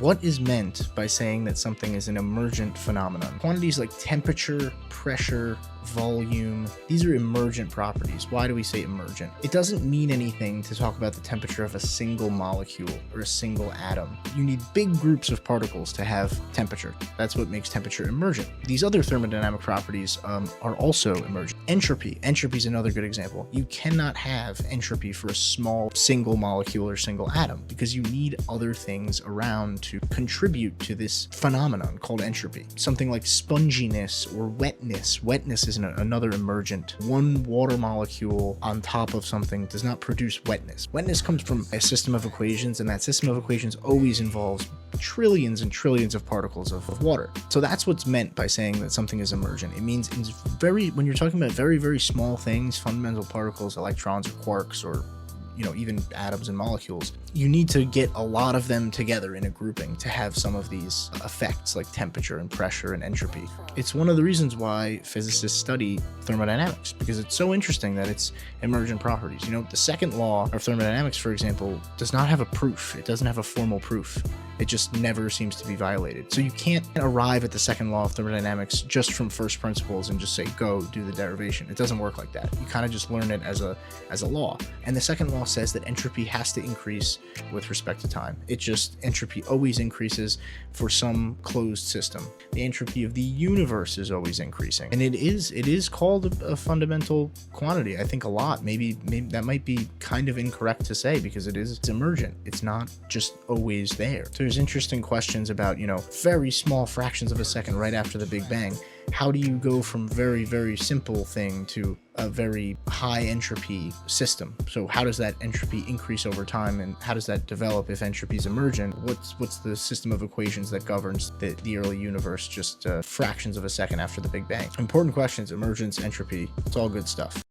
What is meant by saying that something is an emergent phenomenon? Quantities like temperature, pressure, volume, these are emergent properties. Why do we say emergent? It doesn't mean anything to talk about the temperature of a single molecule or a single atom. You need big groups of particles to have temperature. That's what makes temperature emergent. These other thermodynamic properties are also emergent. Entropy is another good example. You cannot have entropy for a small single molecule or single atom because you need other things around to contribute to this phenomenon called entropy. Something like sponginess or wetness. Wetness is another emergent. One water molecule on top of something does not produce wetness. Wetness comes from a system of equations, and that system of equations always involves trillions and trillions of particles of water. So that's what's meant by saying that something is emergent. It means when you're talking about very, very small things, fundamental particles, electrons or quarks, or even atoms and molecules, you need to get a lot of them together in a grouping to have some of these effects like temperature and pressure and entropy. It's one of the reasons why physicists study thermodynamics, because it's so interesting that it's emergent properties. The second law of thermodynamics, for example, does not have a proof. It doesn't have a formal proof. It just never seems to be violated. So you can't arrive at the second law of thermodynamics just from first principles and just say, go do the derivation. It doesn't work like that. You kind of just learn it as a law. And the second law says that entropy has to increase with respect to time. Entropy always increases for some closed system. The entropy of the universe is always increasing. And it is called a fundamental quantity. I think a lot. Maybe that might be kind of incorrect to say because it's emergent. It's not just always there. There's interesting questions about, very small fractions of a second right after the Big Bang. How do you go from very, very simple thing to a very high entropy system? So how does that entropy increase over time, and how does that develop if entropy is emergent? What's the system of equations that governs the early universe just fractions of a second after the Big Bang? Important questions, emergence, entropy, it's all good stuff.